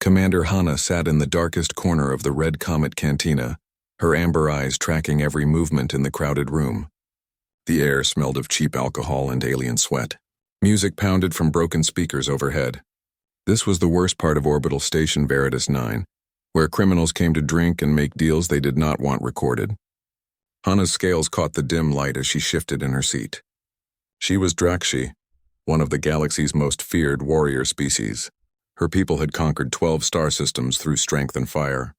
Commander Hana sat in the darkest corner of the Red Comet Cantina, her amber eyes tracking every movement in the crowded room. The air smelled of cheap alcohol and alien sweat. Music pounded from broken speakers overhead. This was the worst part of Orbital Station Veritas 9, where criminals came to drink and make deals they did not want recorded. Hana's scales caught the dim light as she shifted in her seat. She was Drakshi, one of the galaxy's most feared warrior species. Her people had conquered 12 star systems through strength and fire.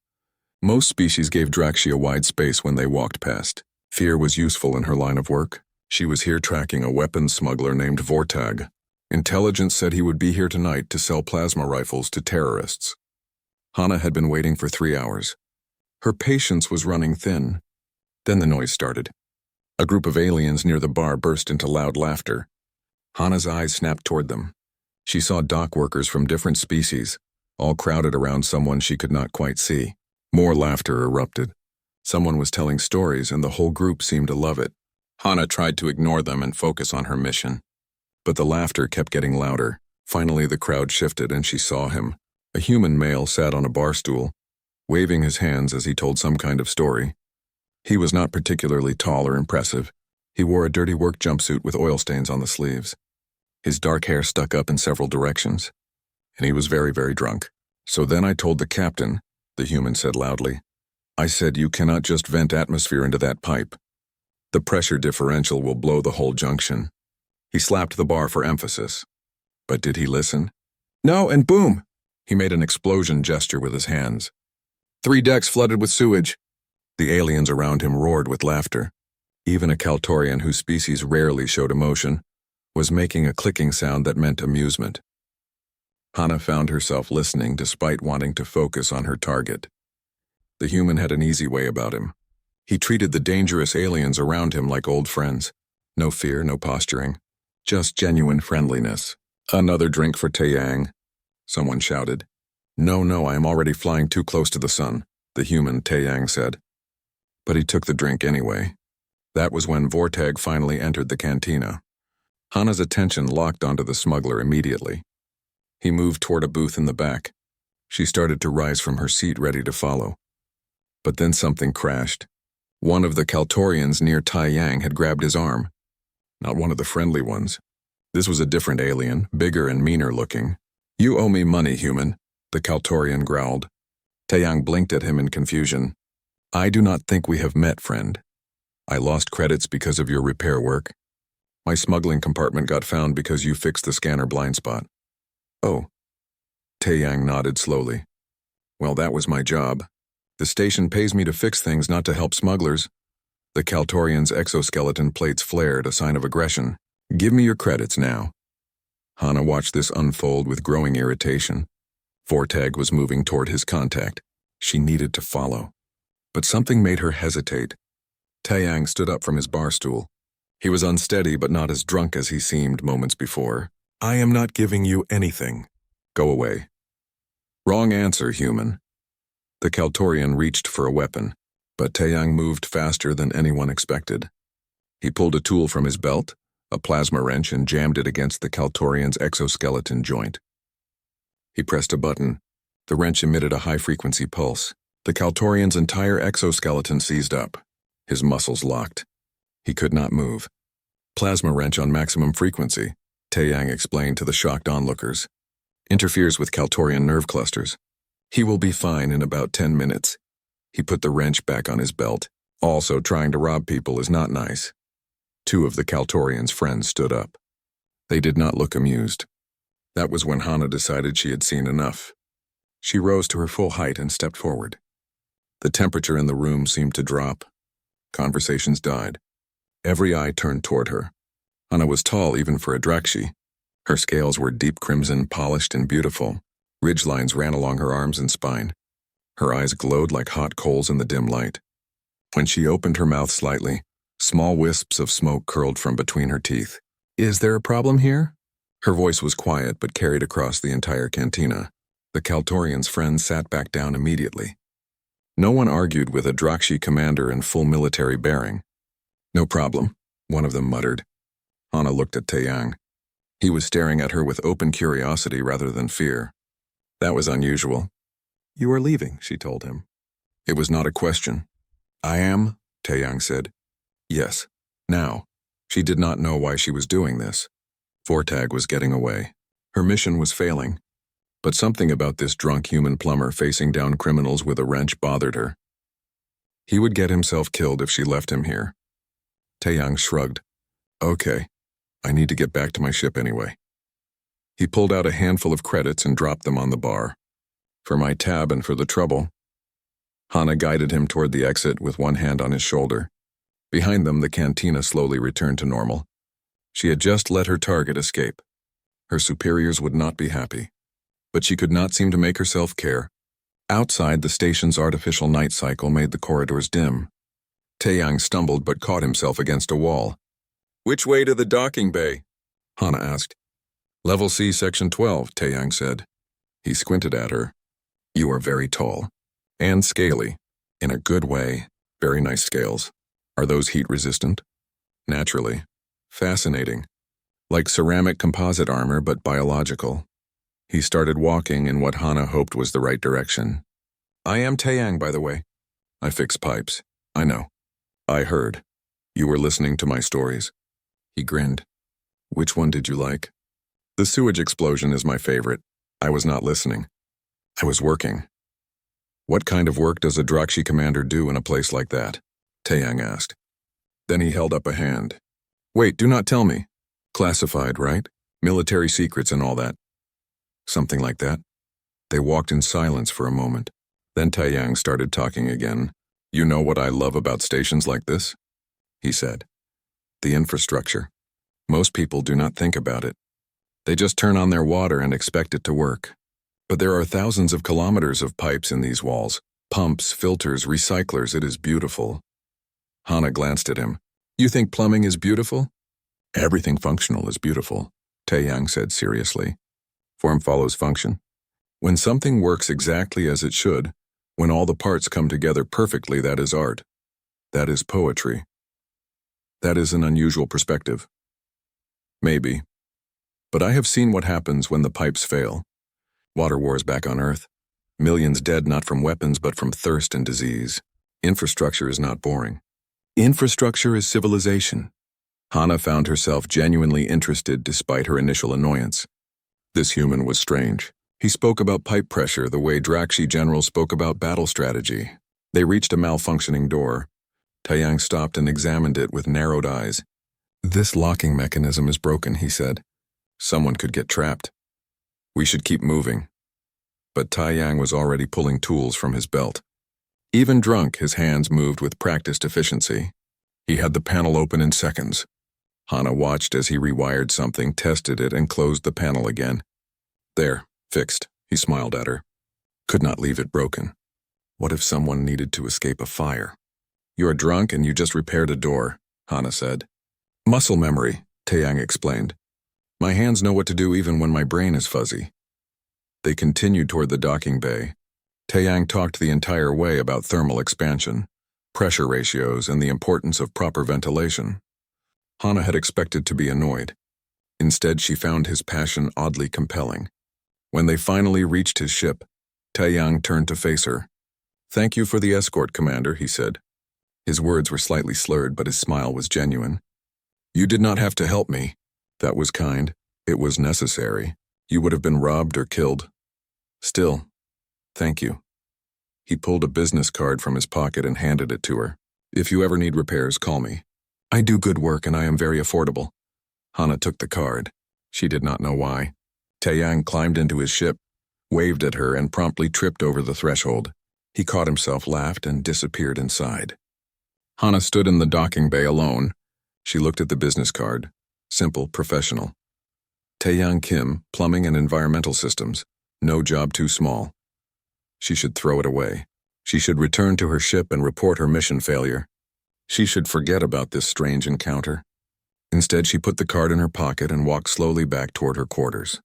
Most species gave Drakshi a wide space when they walked past. Fear was useful in her line of work. She was here tracking a weapons smuggler named Vortag. Intelligence said he would be here tonight to sell plasma rifles to terrorists. Hana had been waiting for 3 hours. Her patience was running thin. Then the noise started. A group of aliens near the bar burst into loud laughter. Hana's eyes snapped toward them. She saw dock workers from different species, all crowded around someone she could not quite see. More laughter erupted. Someone was telling stories, and the whole group seemed to love it. Hana tried to ignore them and focus on her mission. But the laughter kept getting louder. Finally, the crowd shifted, and she saw him. A human male sat on a bar stool, waving his hands as he told some kind of story. He was not particularly tall or impressive. He wore a dirty work jumpsuit with oil stains on the sleeves. His dark hair stuck up in several directions, and he was very, very drunk. "So then I told the captain," the human said loudly. "I said you cannot just vent atmosphere into that pipe. The pressure differential will blow the whole junction." He slapped the bar for emphasis. But did he listen? "No, and boom!" He made an explosion gesture with his hands. 3 decks flooded with sewage." The aliens around him roared with laughter. Even a Kaltorian whose species rarely showed emotion was making a clicking sound that meant amusement. Hana found herself listening despite wanting to focus on her target. The human had an easy way about him. He treated the dangerous aliens around him like old friends. No fear, no posturing. Just genuine friendliness. "Another drink for Taeyang," someone shouted. No, I am already flying too close to the sun," the human Taeyang said. But he took the drink anyway. That was when Vortag finally entered the cantina. Hana's attention locked onto the smuggler immediately. He moved toward a booth in the back. She started to rise from her seat, ready to follow. But then something crashed. One of the Kaltorians near Taeyang had grabbed his arm. Not one of the friendly ones. This was a different alien, bigger and meaner looking. "You owe me money, human," the Kaltorian growled. Taeyang blinked at him in confusion. "I do not think we have met, friend. I lost credits because of your repair work. My smuggling compartment got found because you fixed the scanner blind spot." "Oh." Taeyang nodded slowly. "Well, that was my job. The station pays me to fix things, not to help smugglers." The Kaltorian's exoskeleton plates flared, a sign of aggression. "Give me your credits now." Hana watched this unfold with growing irritation. Vortag was moving toward his contact. She needed to follow. But something made her hesitate. Taeyang stood up from his bar stool. He was unsteady but not as drunk as he seemed moments before. "I am not giving you anything. Go away." "Wrong answer, human." The Kaltorian reached for a weapon, but Taeyang moved faster than anyone expected. He pulled a tool from his belt, a plasma wrench, and jammed it against the Kaltorian's exoskeleton joint. He pressed a button. The wrench emitted a high-frequency pulse. The Kaltorian's entire exoskeleton seized up. His muscles locked. He could not move. "Plasma wrench on maximum frequency," Taeyang explained to the shocked onlookers. "Interferes with Kaltorian nerve clusters. He will be fine in about 10 minutes. He put the wrench back on his belt. Also, trying to rob people is not nice. 2 of the Kaltorian's friends stood up. They did not look amused. That was when Hana decided she had seen enough. She rose to her full height and stepped forward. The temperature in the room seemed to drop. Conversations died. Every eye turned toward her. Hana was tall even for a Drakshi. Her scales were deep crimson, polished and beautiful. Ridgelines ran along her arms and spine. Her eyes glowed like hot coals in the dim light. When she opened her mouth slightly, small wisps of smoke curled from between her teeth. "Is there a problem here?" Her voice was quiet but carried across the entire cantina. The Kaltorian's friends sat back down immediately. No one argued with a Drakshi commander in full military bearing. "No problem," one of them muttered. Hana looked at Taeyang. He was staring at her with open curiosity rather than fear. That was unusual. You are leaving, she told him. It was not a question. I am, Taeyang said. Yes. Now. She did not know why she was doing this. Vortag was getting away. Her mission was failing. But something about this drunk human plumber facing down criminals with a wrench bothered her. He would get himself killed if she left him here. Taeyang shrugged. Okay. I need to get back to my ship anyway. He pulled out a handful of credits and dropped them on the bar. For my tab and for the trouble. Hana guided him toward the exit with one hand on his shoulder. Behind them, the cantina slowly returned to normal. She had just let her target escape. Her superiors would not be happy. But she could not seem to make herself care. Outside, the station's artificial night cycle made the corridors dim. Taeyang stumbled but caught himself against a wall. Which way to the docking bay? Hana asked. Level C, Section 12, Taeyang said. He squinted at her. You are very tall. And scaly. In a good way. Very nice scales. Are those heat-resistant? Naturally. Fascinating. Like ceramic composite armor, but biological. He started walking in what Hana hoped was the right direction. I am Taeyang, by the way. I fix pipes. I know. I heard. You were listening to my stories. He grinned. Which one did you like? The sewage explosion is my favorite. I was not listening. I was working. What kind of work does a Drakshi commander do in a place like that? Taeyang asked. Then he held up a hand. Wait, do not tell me. Classified, right? Military secrets and all that. Something like that. They walked in silence for a moment. Then Taeyang started talking again. You know what I love about stations like this? He said. The infrastructure. Most people do not think about it. They just turn on their water and expect it to work. But there are thousands of kilometers of pipes in these walls. Pumps, filters, recyclers, it is beautiful. Hana glanced at him. You think plumbing is beautiful? Everything functional is beautiful, Taeyang said seriously. Form follows function. When something works exactly as it should, when all the parts come together perfectly, that is art. That is poetry. That is an unusual perspective. Maybe. But I have seen what happens when the pipes fail. Water wars back on Earth. Millions dead not from weapons but from thirst and disease. Infrastructure is not boring. Infrastructure is civilization. Hana found herself genuinely interested despite her initial annoyance. This human was strange. He spoke about pipe pressure the way Drakshi generals spoke about battle strategy. They reached a malfunctioning door. Taeyang stopped and examined it with narrowed eyes. This locking mechanism is broken, he said. Someone could get trapped. We should keep moving. But Taeyang was already pulling tools from his belt. Even drunk, his hands moved with practiced efficiency. He had the panel open in seconds. Hana watched as he rewired something, tested it, and closed the panel again. There, fixed, he smiled at her. Could not leave it broken. What if someone needed to escape a fire? You're drunk and you just repaired a door, Hana said. Muscle memory, Taeyang explained. My hands know what to do even when my brain is fuzzy. They continued toward the docking bay. Taeyang talked the entire way about thermal expansion, pressure ratios, and the importance of proper ventilation. Hana had expected to be annoyed. Instead, she found his passion oddly compelling. When they finally reached his ship, Taeyang turned to face her. Thank you for the escort, Commander, he said. His words were slightly slurred, but his smile was genuine. You did not have to help me. That was kind. It was necessary. You would have been robbed or killed. Still, thank you. He pulled a business card from his pocket and handed it to her. If you ever need repairs, call me. I do good work and I am very affordable. Hana took the card. She did not know why. Taeyang climbed into his ship, waved at her, and promptly tripped over the threshold. He caught himself, laughed, and disappeared inside. Hana stood in the docking bay alone. She looked at the business card. Simple, professional. Taeyang Kim, Plumbing and Environmental Systems. No job too small. She should throw it away. She should return to her ship and report her mission failure. She should forget about this strange encounter. Instead, she put the card in her pocket and walked slowly back toward her quarters.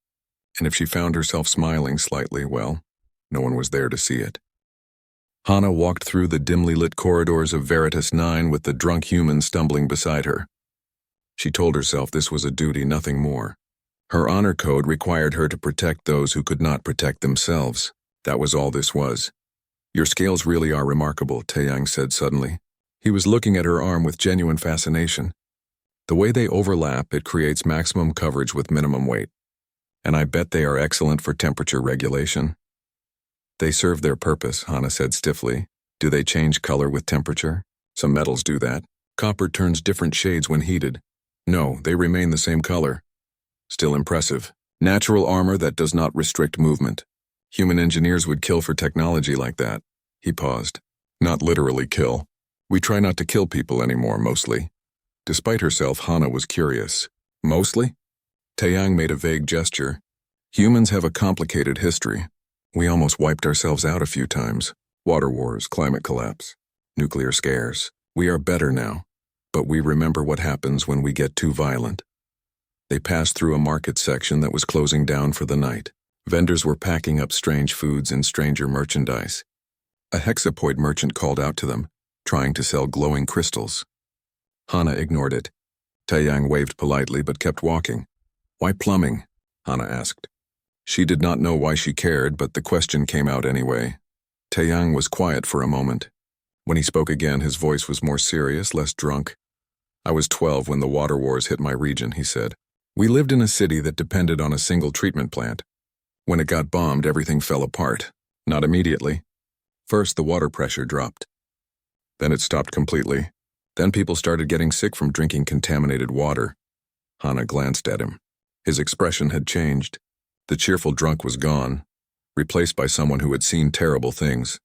And if she found herself smiling slightly, well, no one was there to see it. Hana walked through the dimly lit corridors of Veritas 9 with the drunk human stumbling beside her. She told herself this was a duty, nothing more. Her honor code required her to protect those who could not protect themselves. That was all this was. Your scales really are remarkable, Taeyang said suddenly. He was looking at her arm with genuine fascination. The way they overlap, it creates maximum coverage with minimum weight. And I bet they are excellent for temperature regulation. They serve their purpose, Hana said stiffly. Do they change color with temperature? Some metals do that. Copper turns different shades when heated. No, they remain the same color. Still impressive. Natural armor that does not restrict movement. Human engineers would kill for technology like that. He paused. Not literally kill. We try not to kill people anymore, mostly. Despite herself, Hana was curious. Mostly? Taeyang made a vague gesture. Humans have a complicated history. We almost wiped ourselves out a few times. Water wars, climate collapse, nuclear scares. We are better now, but we remember what happens when we get too violent. They passed through a market section that was closing down for the night. Vendors were packing up strange foods and stranger merchandise. A hexapoid merchant called out to them, trying to sell glowing crystals. Hana ignored it. Taeyang waved politely but kept walking. Why plumbing? Hana asked. She did not know why she cared, but the question came out anyway. Taeyang was quiet for a moment. When he spoke again, his voice was more serious, less drunk. I was 12 when the water wars hit my region, he said. We lived in a city that depended on a single treatment plant. When it got bombed, everything fell apart. Not immediately. First, the water pressure dropped. Then it stopped completely. Then people started getting sick from drinking contaminated water. Hana glanced at him. His expression had changed. The cheerful drunk was gone, replaced by someone who had seen terrible things.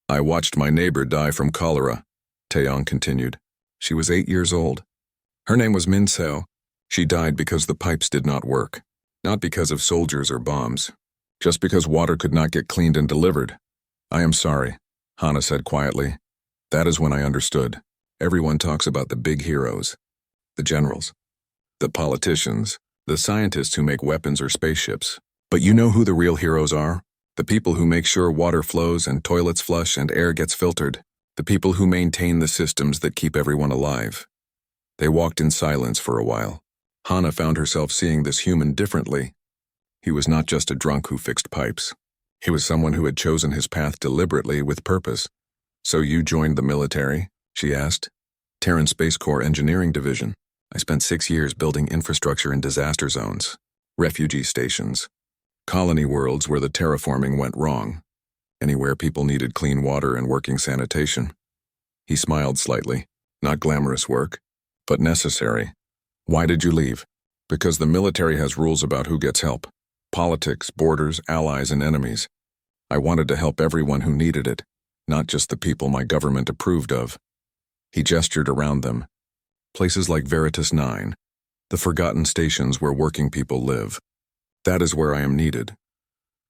I watched my neighbor die from cholera, Taeyang continued. She was 8 years old. Her name was Min Seo. She died because the pipes did not work. Not because of soldiers or bombs. Just because water could not get cleaned and delivered. I am sorry, Hana said quietly. That is when I understood. Everyone talks about the big heroes. The generals. The politicians. The scientists who make weapons or spaceships. But you know who the real heroes are? The people who make sure water flows and toilets flush and air gets filtered. The people who maintain the systems that keep everyone alive. They walked in silence for a while. Hana found herself seeing this human differently. He was not just a drunk who fixed pipes. He was someone who had chosen his path deliberately with purpose. So you joined the military? She asked. Terran Space Corps Engineering Division. I spent 6 years building infrastructure in disaster zones, refugee stations, colony worlds where the terraforming went wrong, anywhere people needed clean water and working sanitation. He smiled slightly. Not glamorous work, but necessary. Why did you leave? Because the military has rules about who gets help. Politics, borders, allies, and enemies. I wanted to help everyone who needed it, not just the people my government approved of. He gestured around them. Places like Veritas 9, the forgotten stations where working people live. That is where I am needed.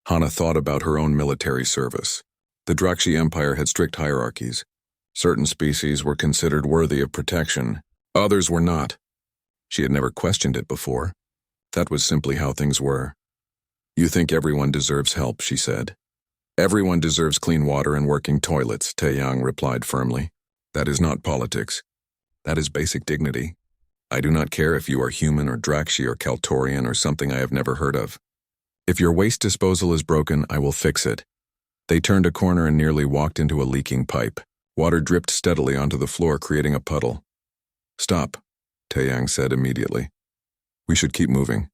Hana thought about her own military service. The Drakshi Empire had strict hierarchies. Certain species were considered worthy of protection. Others were not. She had never questioned it before. That was simply how things were. You think everyone deserves help, she said. Everyone deserves clean water and working toilets, Taeyang replied firmly. That is not politics. That is basic dignity. I do not care if you are human or Drakshi or Kaltorian or something I have never heard of. If your waste disposal is broken, I will fix it. They turned a corner and nearly walked into a leaking pipe. Water dripped steadily onto the floor, creating a puddle. Stop, Taeyang said immediately. We should keep moving.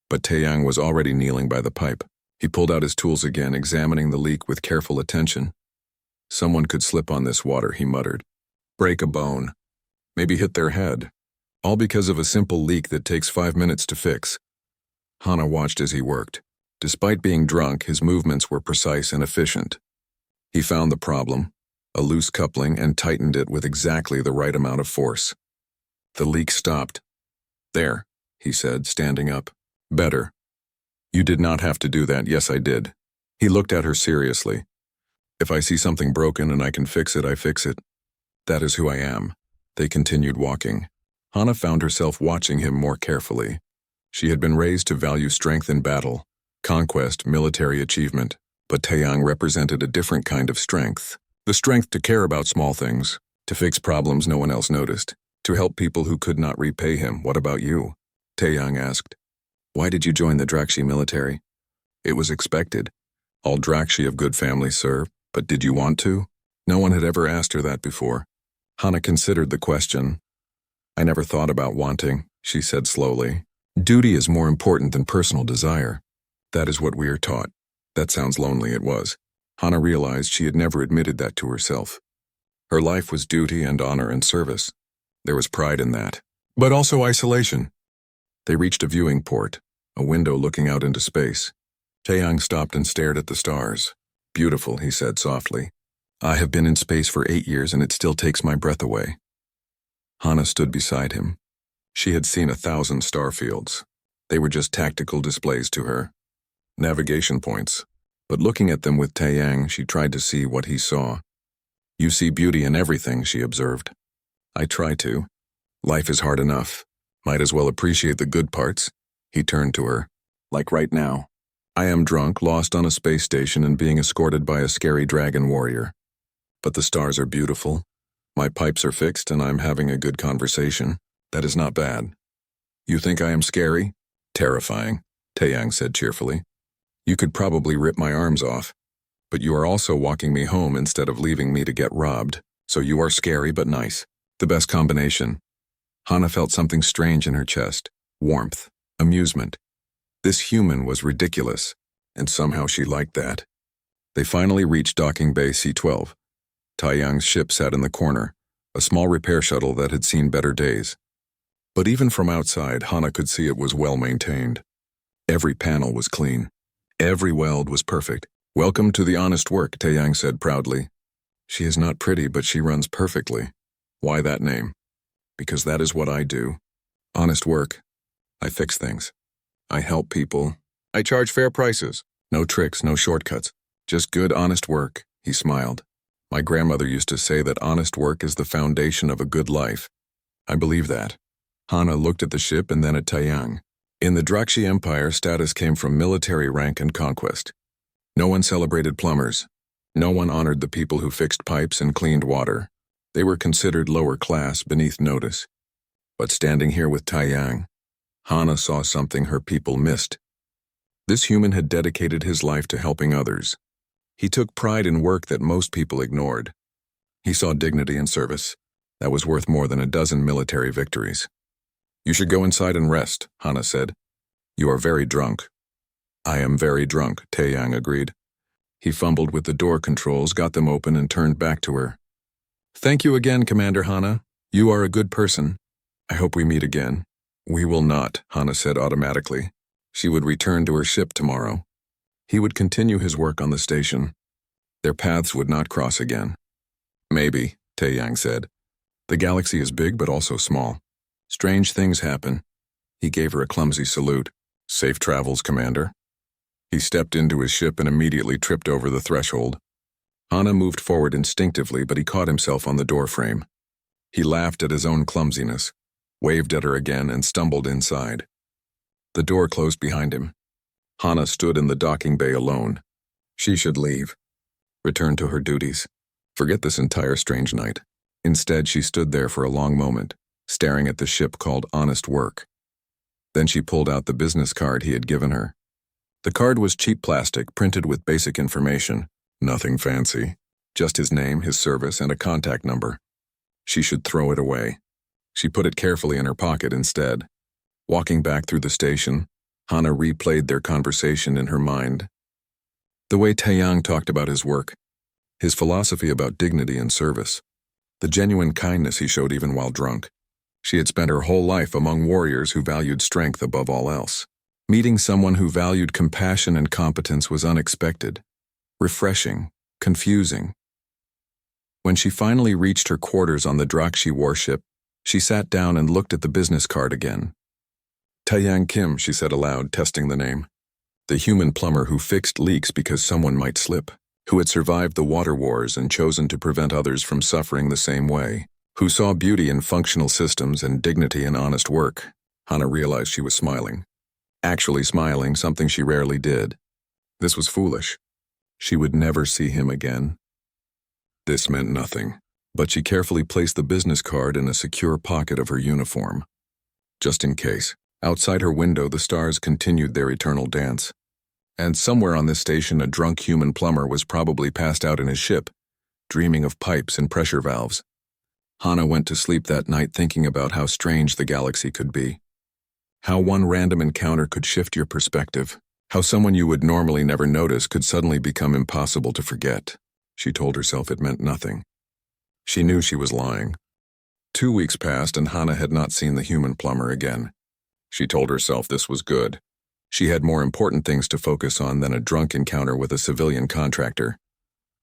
But Taeyang was already kneeling by the pipe. He pulled out his tools again, examining the leak with careful attention. Someone could slip on this water, he muttered. Break a bone. Maybe hit their head. All because of a simple leak that takes 5 minutes to fix. Hana watched as he worked. Despite being drunk, his movements were precise and efficient. He found the problem, a loose coupling, and tightened it with exactly the right amount of force. The leak stopped. There, he said, standing up. Better. You did not have to do that. Yes, I did. He looked at her seriously. If I see something broken and I can fix it, I fix it. That is who I am. They continued walking. Hana found herself watching him more carefully. She had been raised to value strength in battle, conquest, military achievement, but Taeyang represented a different kind of strength. The strength to care about small things, to fix problems no one else noticed, to help people who could not repay him. What about you? Taeyang asked. Why did you join the Drakshi military? It was expected. All Drakshi of good families serve, but did you want to? No one had ever asked her that before. Hana considered the question. I never thought about wanting, she said slowly. Duty is more important than personal desire. That is what we are taught. That sounds lonely, it was. Hana realized she had never admitted that to herself. Her life was duty and honor and service. There was pride in that. But also isolation. They reached a viewing port, a window looking out into space. Taeyang stopped and stared at the stars. Beautiful, he said softly. I have been in space for 8 years and it still takes my breath away. Hana stood beside him. She had seen 1,000 star fields. They were just tactical displays to her. Navigation points. But looking at them with Taeyang, she tried to see what he saw. You see beauty in everything, she observed. I try to. Life is hard enough. Might as well appreciate the good parts. He turned to her. Like right now. I am drunk, lost on a space station and being escorted by a scary dragon warrior. But the stars are beautiful. My pipes are fixed and I'm having a good conversation. That is not bad. You think I am scary? Terrifying, Taeyang said cheerfully. You could probably rip my arms off. But you are also walking me home instead of leaving me to get robbed. So you are scary but nice. The best combination. Hana felt something strange in her chest. Warmth. Amusement. This human was ridiculous, and somehow she liked that. They finally reached docking bay C-12. Taeyang's ship sat in the corner, a small repair shuttle that had seen better days. But even from outside, Hana could see it was well maintained. Every panel was clean. Every weld was perfect. Welcome to the honest work, Taeyang said proudly. She is not pretty, but she runs perfectly. Why that name? Because that is what I do. Honest work. I fix things. I help people. I charge fair prices. No tricks, no shortcuts. Just good, honest work, he smiled. My grandmother used to say that honest work is the foundation of a good life. I believe that. Hana looked at the ship and then at Taeyang. In the Drakshi Empire, status came from military rank and conquest. No one celebrated plumbers. No one honored the people who fixed pipes and cleaned water. They were considered lower class, beneath notice. But standing here with Taeyang, Hana saw something her people missed. This human had dedicated his life to helping others. He took pride in work that most people ignored. He saw dignity in service. That was worth more than a dozen military victories. You should go inside and rest, Hana said. You are very drunk. I am very drunk, Taeyang agreed. He fumbled with the door controls, got them open, and turned back to her. Thank you again, Commander Hana. You are a good person. I hope we meet again. We will not, Hana said automatically. She would return to her ship tomorrow. He would continue his work on the station. Their paths would not cross again. Maybe, Taeyang said. The galaxy is big but also small. Strange things happen. He gave her a clumsy salute. Safe travels, Commander. He stepped into his ship and immediately tripped over the threshold. Hana moved forward instinctively, but he caught himself on the doorframe. He laughed at his own clumsiness, waved at her again, and stumbled inside. The door closed behind him. Hana stood in the docking bay alone. She should leave. Return to her duties. Forget this entire strange night. Instead, she stood there for a long moment, staring at the ship called Honest Work. Then she pulled out the business card he had given her. The card was cheap plastic, printed with basic information. Nothing fancy. Just his name, his service, and a contact number. She should throw it away. She put it carefully in her pocket instead. Walking back through the station, Hana replayed their conversation in her mind. The way Taeyang talked about his work, his philosophy about dignity and service, the genuine kindness he showed even while drunk. She had spent her whole life among warriors who valued strength above all else. Meeting someone who valued compassion and competence was unexpected, refreshing, confusing. When she finally reached her quarters on the Drakshi warship, she sat down and looked at the business card again. Taeyang Kim, she said aloud, testing the name. The human plumber who fixed leaks because someone might slip, who had survived the water wars and chosen to prevent others from suffering the same way, who saw beauty in functional systems and dignity in honest work. Hana realized she was smiling. Actually smiling, something she rarely did. This was foolish. She would never see him again. This meant nothing, but she carefully placed the business card in a secure pocket of her uniform. Just in case. Outside her window, the stars continued their eternal dance. And somewhere on this station, a drunk human plumber was probably passed out in his ship, dreaming of pipes and pressure valves. Hannah went to sleep that night thinking about how strange the galaxy could be. How one random encounter could shift your perspective. How someone you would normally never notice could suddenly become impossible to forget. She told herself it meant nothing. She knew she was lying. 2 weeks passed and Hannah had not seen the human plumber again. She told herself this was good. She had more important things to focus on than a drunk encounter with a civilian contractor.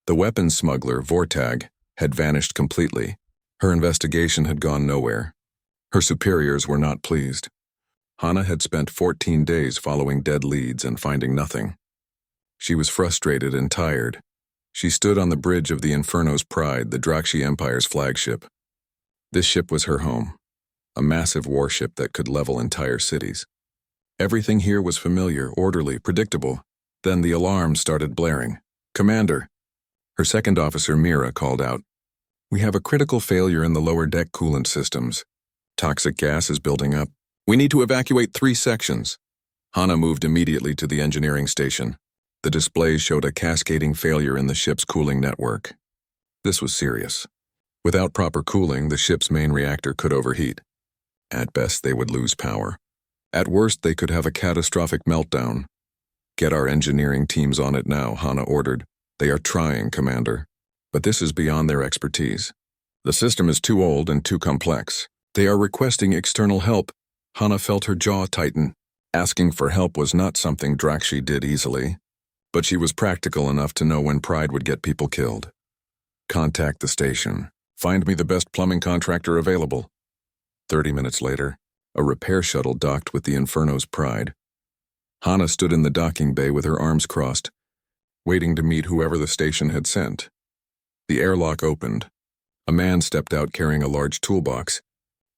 The weapons smuggler, Vortag, had vanished completely. Her investigation had gone nowhere. Her superiors were not pleased. Hannah had spent 14 days following dead leads and finding nothing. She was frustrated and tired. She stood on the bridge of the Inferno's Pride, the Drakshi Empire's flagship. This ship was her home, a massive warship that could level entire cities. Everything here was familiar, orderly, predictable. Then the alarm started blaring. "Commander!" Her second officer, Mira, called out. "We have a critical failure in the lower deck coolant systems. Toxic gas is building up. We need to evacuate 3 sections." Hannah moved immediately to the engineering station. The displays showed a cascading failure in the ship's cooling network. This was serious. Without proper cooling, the ship's main reactor could overheat. At best, they would lose power. At worst, they could have a catastrophic meltdown. "Get our engineering teams on it now," Hannah ordered. "They are trying, Commander. But this is beyond their expertise. The system is too old and too complex. They are requesting external help." Hannah felt her jaw tighten. Asking for help was not something Drakshi did easily. But she was practical enough to know when pride would get people killed. "Contact the station. Find me the best plumbing contractor available." 30 minutes later, a repair shuttle docked with the Inferno's Pride. Hannah stood in the docking bay with her arms crossed, waiting to meet whoever the station had sent. The airlock opened. A man stepped out carrying a large toolbox.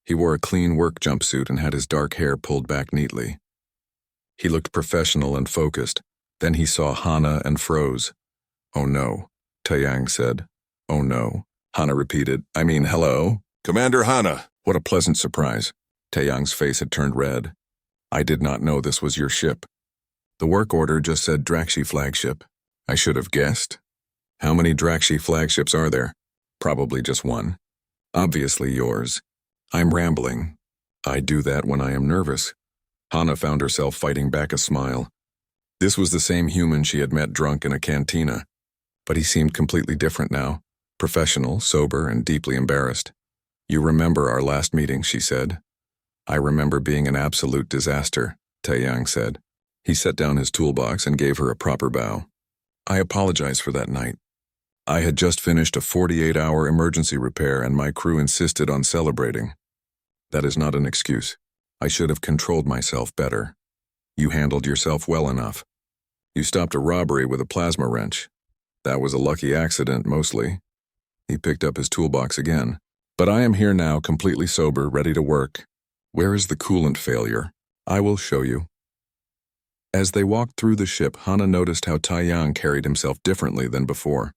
He wore a clean work jumpsuit and had his dark hair pulled back neatly. He looked professional and focused. Then he saw Hannah and froze. "Oh no," Taeyang said. "Oh no," Hannah repeated. Hello? "Commander Hannah." What a pleasant surprise. Taeyang's face had turned red. "I did not know this was your ship. The work order just said Drakshi flagship. I should have guessed. How many Drakshi flagships are there?" "Probably just one. Obviously yours." "I'm rambling. I do that when I am nervous." Hannah found herself fighting back a smile. This was the same human she had met drunk in a cantina. But he seemed completely different now. Professional, sober, and deeply embarrassed. "You remember our last meeting," she said. "I remember being an absolute disaster," Taeyang said. He set down his toolbox and gave her a proper bow. "I apologize for that night. I had just finished a 48-hour emergency repair and my crew insisted on celebrating. That is not an excuse. I should have controlled myself better. You handled yourself well enough. You stopped a robbery with a plasma wrench. That was a lucky accident, mostly." He picked up his toolbox again. "But I am here now, completely sober, ready to work. Where is the coolant failure? I will show you." As they walked through the ship, Hannah noticed how Taeyang carried himself differently than before.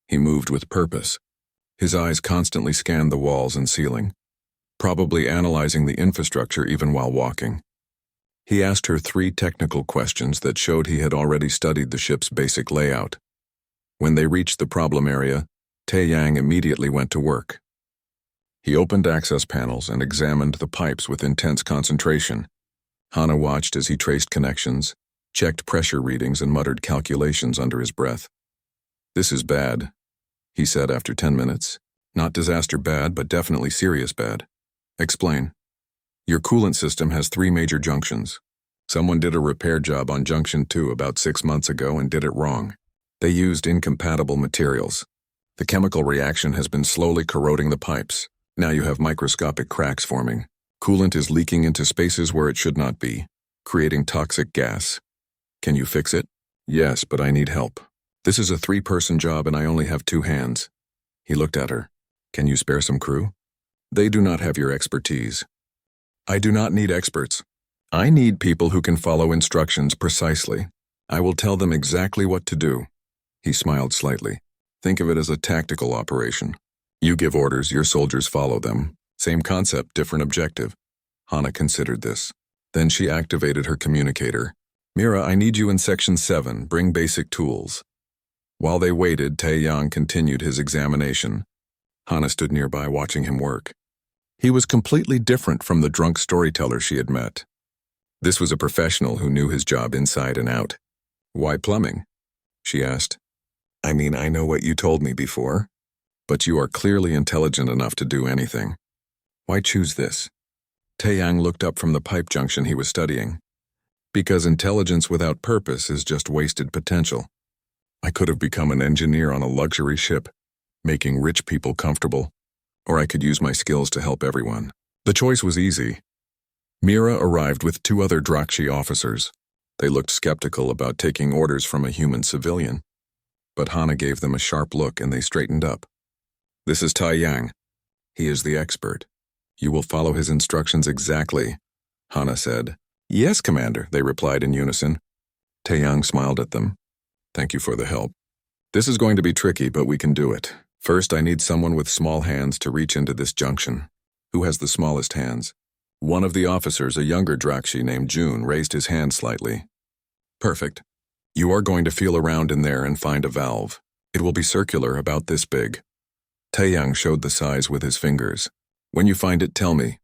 He moved with purpose. His eyes constantly scanned the walls and ceiling, probably analyzing the infrastructure even while walking. He asked her 3 technical questions that showed he had already studied the ship's basic layout. When they reached the problem area, Taeyang immediately went to work. He opened access panels and examined the pipes with intense concentration. Hannah watched as he traced connections, checked pressure readings, and muttered calculations under his breath. "This is bad," he said after 10 minutes. "Not disaster bad, but definitely serious bad." "Explain." "Your coolant system has 3 major junctions. Someone did a repair job on junction 2 about 6 months ago and did it wrong. They used incompatible materials. The chemical reaction has been slowly corroding the pipes. Now you have microscopic cracks forming. Coolant is leaking into spaces where it should not be, creating toxic gas. Can you fix it?" "Yes, but I need help. This is a 3-person job and I only have 2 hands." He looked at her. "Can you spare some crew?" "They do not have your expertise." "I do not need experts. I need people who can follow instructions precisely. I will tell them exactly what to do." He smiled slightly. "Think of it as a tactical operation. You give orders, your soldiers follow them. Same concept, different objective." Hannah considered this. Then she activated her communicator. Mira, I need you in Section 7. Bring basic tools. While they waited, Taeyang continued his examination. Hana stood nearby watching him work. He was completely different from the drunk storyteller she had met. This was a professional who knew his job inside and out. Why plumbing? She asked. I mean, I know what you told me before, but you are clearly intelligent enough to do anything. Why choose this? Taeyang looked up from the pipe junction he was studying. Because intelligence without purpose is just wasted potential. I could have become an engineer on a luxury ship, making rich people comfortable, or I could use my skills to help everyone. The choice was easy. Mira arrived with 2 other Drakshi officers. They looked skeptical about taking orders from a human civilian. But Hana gave them a sharp look and they straightened up. This is Taeyang. He is the expert. You will follow his instructions exactly, Hana said. Yes, Commander, they replied in unison. Taeyang smiled at them. Thank you for the help. This is going to be tricky, but we can do it. First, I need someone with small hands to reach into this junction. Who has the smallest hands? One of the officers, a younger Drakshi named June, raised his hand slightly. Perfect. You are going to feel around in there and find a valve. It will be circular, about this big. Taeyang showed the size with his fingers. When you find it, tell me.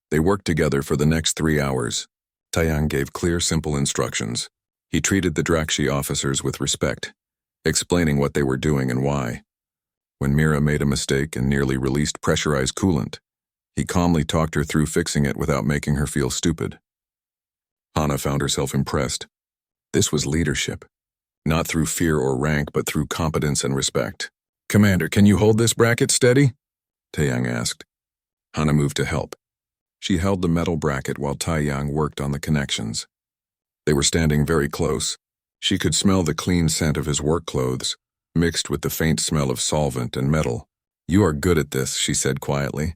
They worked together for the next 3 hours. Taeyang gave clear, simple instructions. He treated the Drakshi officers with respect, explaining what they were doing and why. When Mira made a mistake and nearly released pressurized coolant, he calmly talked her through fixing it without making her feel stupid. Hana found herself impressed. This was leadership, not through fear or rank, but through competence and respect. Commander, can you hold this bracket steady? Taeyang asked. Hana moved to help. She held the metal bracket while Taeyang worked on the connections. They were standing very close. She could smell the clean scent of his work clothes, mixed with the faint smell of solvent and metal. You are good at this, she said quietly.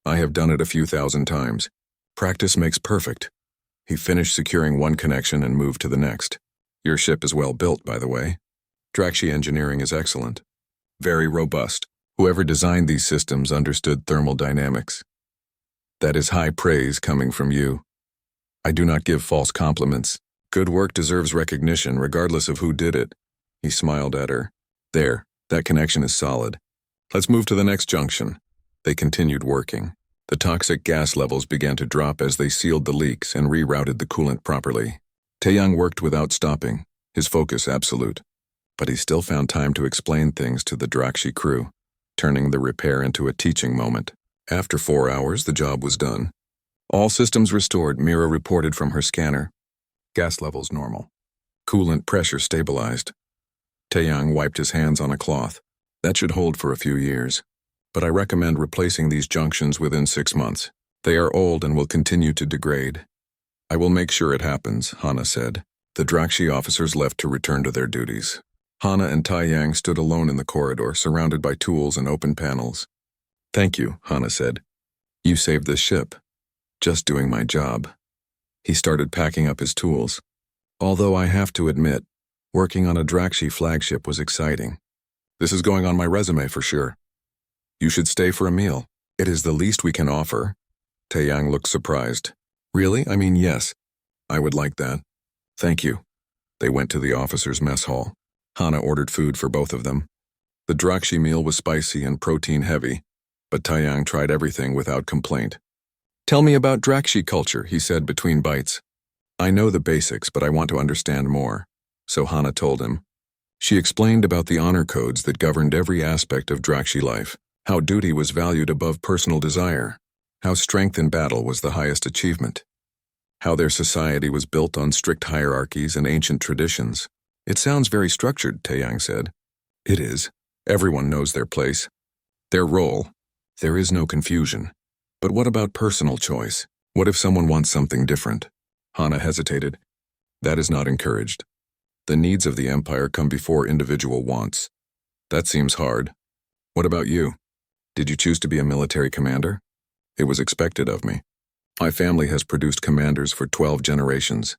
I have done it a few thousand times. Practice makes perfect. He finished securing one connection and moved to the next. Your ship is well built, by the way. Drakshi engineering is excellent. Very robust. Whoever designed these systems understood thermal dynamics. That is high praise coming from you. I do not give false compliments. Good work deserves recognition regardless of who did it. He smiled at her. There, that connection is solid. Let's move to the next junction. They continued working. The toxic gas levels began to drop as they sealed the leaks and rerouted the coolant properly. Taeyang worked without stopping, his focus absolute. But he still found time to explain things to the Drakshi crew, turning the repair into a teaching moment. After 4 hours, the job was done. All systems restored, Mira reported from her scanner. Gas levels normal. Coolant pressure stabilized. Taeyang wiped his hands on a cloth. That should hold for a few years. But I recommend replacing these junctions within 6 months. They are old and will continue to degrade. I will make sure it happens, Hana said. The Drakshi officers left to return to their duties. Hana and Taeyang stood alone in the corridor, surrounded by tools and open panels. Thank you, Hana said. You saved this ship. Just doing my job. He started packing up his tools. Although I have to admit, working on a Drakshi flagship was exciting. This is going on my resume for sure. You should stay for a meal. It is the least we can offer. Taeyang looked surprised. Really? I mean, yes. I would like that. Thank you. They went to the officers' mess hall. Hana ordered food for both of them. The Drakshi meal was spicy and protein-heavy, but Taeyang tried everything without complaint. Tell me about Drakshi culture, he said between bites. I know the basics, but I want to understand more. So Hana told him. She explained about the honor codes that governed every aspect of Drakshi life, how duty was valued above personal desire, how strength in battle was the highest achievement, how their society was built on strict hierarchies and ancient traditions. It sounds very structured, Taeyang said. It is. Everyone knows their place, their role. There is no confusion. But what about personal choice? What if someone wants something different? Hana hesitated. That is not encouraged. The needs of the empire come before individual wants. That seems hard. What about you? Did you choose to be a military commander? It was expected of me. My family has produced commanders for 12 generations.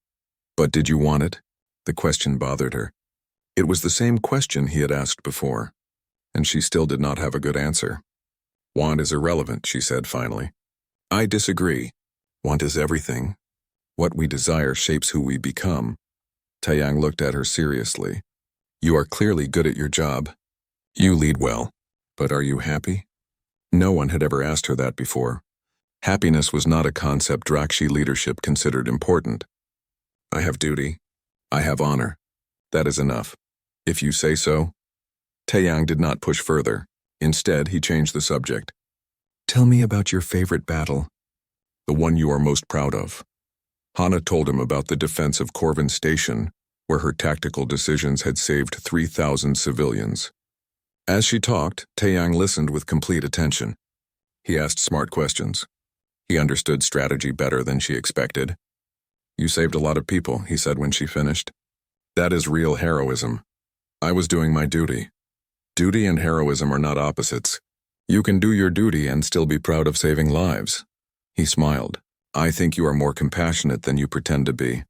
But did you want it? The question bothered her. It was the same question he had asked before, and she still did not have a good answer. Want is irrelevant, she said finally. I disagree. Want is everything. What we desire shapes who we become. Taeyang looked at her seriously. You are clearly good at your job. You lead well. But are you happy? No one had ever asked her that before. Happiness was not a concept Drakshi leadership considered important. I have duty. I have honor. That is enough. If you say so. Taeyang did not push further. Instead, he changed the subject. Tell me about your favorite battle. The one you are most proud of. Hana told him about the defense of Corvin Station, where her tactical decisions had saved 3,000 civilians. As she talked, Taeyang listened with complete attention. He asked smart questions. He understood strategy better than she expected. You saved a lot of people, he said when she finished. That is real heroism. I was doing my duty. Duty and heroism are not opposites. You can do your duty and still be proud of saving lives. He smiled. I think you are more compassionate than you pretend to be.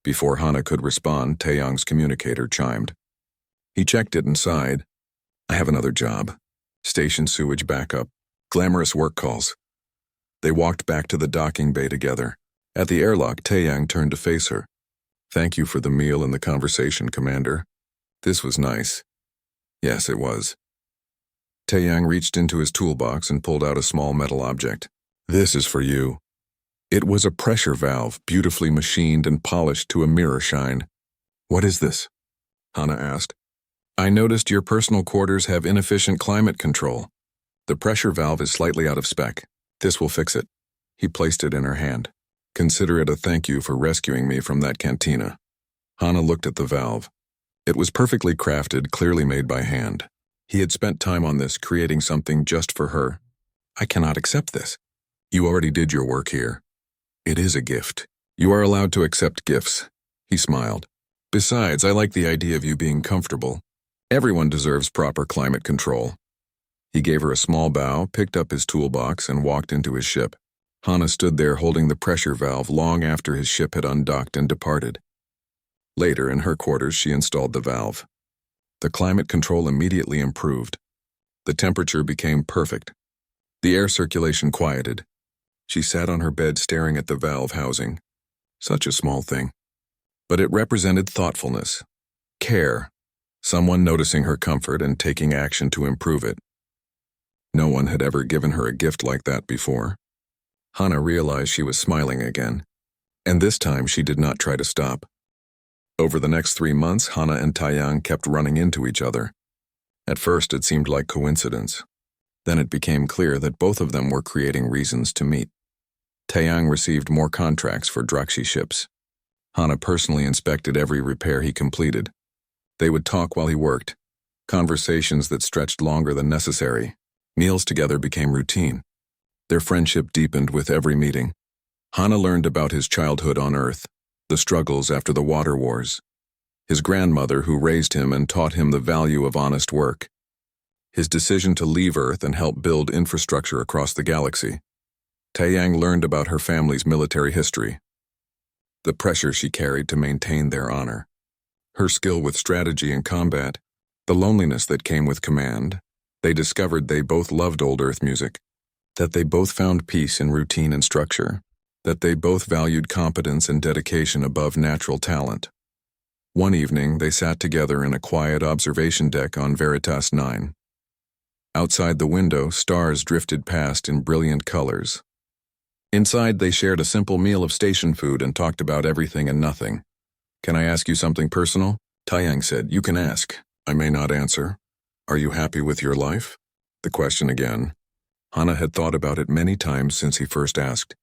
Before Hana could respond, Taeyang's communicator chimed. He checked it and sighed. I have another job. Station sewage backup. Glamorous work calls. They walked back to the docking bay together. At the airlock, Taeyang turned to face her. Thank you for the meal and the conversation, Commander. This was nice. Yes, it was. Taeyang reached into his toolbox and pulled out a small metal object. This is for you. It was a pressure valve, beautifully machined and polished to a mirror shine. What is this? Hana asked. I noticed your personal quarters have inefficient climate control. The pressure valve is slightly out of spec. This will fix it. He placed it in her hand. Consider it a thank you for rescuing me from that cantina. Hana looked at the valve. It was perfectly crafted, clearly made by hand. He had spent time on this, creating something just for her. I cannot accept this. You already did your work here. It is a gift. You are allowed to accept gifts. He smiled. Besides, I like the idea of you being comfortable. Everyone deserves proper climate control. He gave her a small bow, picked up his toolbox, and walked into his ship. Hana stood there holding the pressure valve long after his ship had undocked and departed. Later, in her quarters, she installed the valve. The climate control immediately improved. The temperature became perfect. The air circulation quieted. She sat on her bed staring at the valve housing. Such a small thing. But it represented thoughtfulness, care, someone noticing her comfort and taking action to improve it. No one had ever given her a gift like that before. Hana realized she was smiling again, and this time she did not try to stop. Over the next 3 months, Hana and Taeyang kept running into each other. At first, it seemed like coincidence. Then it became clear that both of them were creating reasons to meet. Taeyang received more contracts for Drakshi ships. Hana personally inspected every repair he completed. They would talk while he worked, conversations that stretched longer than necessary. Meals together became routine. Their friendship deepened with every meeting. Hana learned about his childhood on Earth, the struggles after the water wars, his grandmother who raised him and taught him the value of honest work, his decision to leave Earth and help build infrastructure across the galaxy. Taeyang learned about her family's military history, the pressure she carried to maintain their honor, her skill with strategy and combat, the loneliness that came with command. They discovered they both loved old Earth music, that they both found peace in routine and structure, that they both valued competence and dedication above natural talent. One evening, they sat together in a quiet observation deck on Veritas 9. Outside the window, stars drifted past in brilliant colors. Inside, they shared a simple meal of station food and talked about everything and nothing. Can I ask you something personal? Taeyang said, You can ask. I may not answer. Are you happy with your life? The question again. Hana had thought about it many times since he first asked.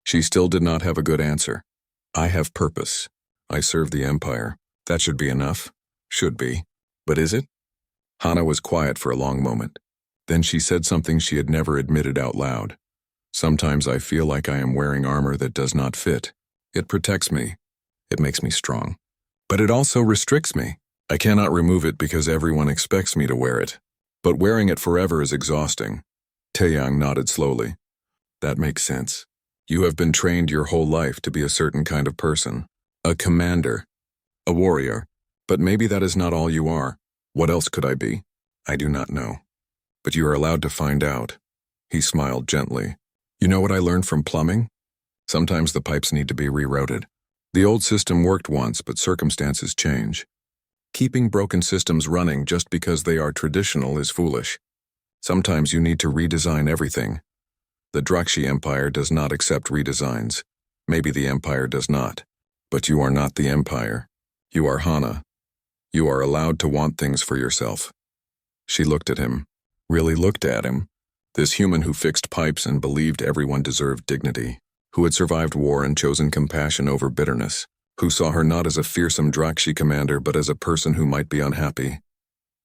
She still did not have a good answer. I have purpose. I serve the Empire. That should be enough. Should be. But is it? Hana was quiet for a long moment. Then she said something she had never admitted out loud. Sometimes I feel like I am wearing armor that does not fit. It protects me. It makes me strong. But it also restricts me. I cannot remove it because everyone expects me to wear it. But wearing it forever is exhausting. Taeyang nodded slowly. That makes sense. You have been trained your whole life to be a certain kind of person. A commander. A warrior. But maybe that is not all you are. What else could I be? I do not know. But you are allowed to find out. He smiled gently. You know what I learned from plumbing? Sometimes the pipes need to be rerouted. The old system worked once, but circumstances change. Keeping broken systems running just because they are traditional is foolish. Sometimes you need to redesign everything. The Drakshi Empire does not accept redesigns. Maybe the Empire does not. But you are not the Empire. You are Hana. You are allowed to want things for yourself. She looked at him. Really looked at him. This human who fixed pipes and believed everyone deserved dignity. Who had survived war and chosen compassion over bitterness. Who saw her not as a fearsome Drakshi commander but as a person who might be unhappy.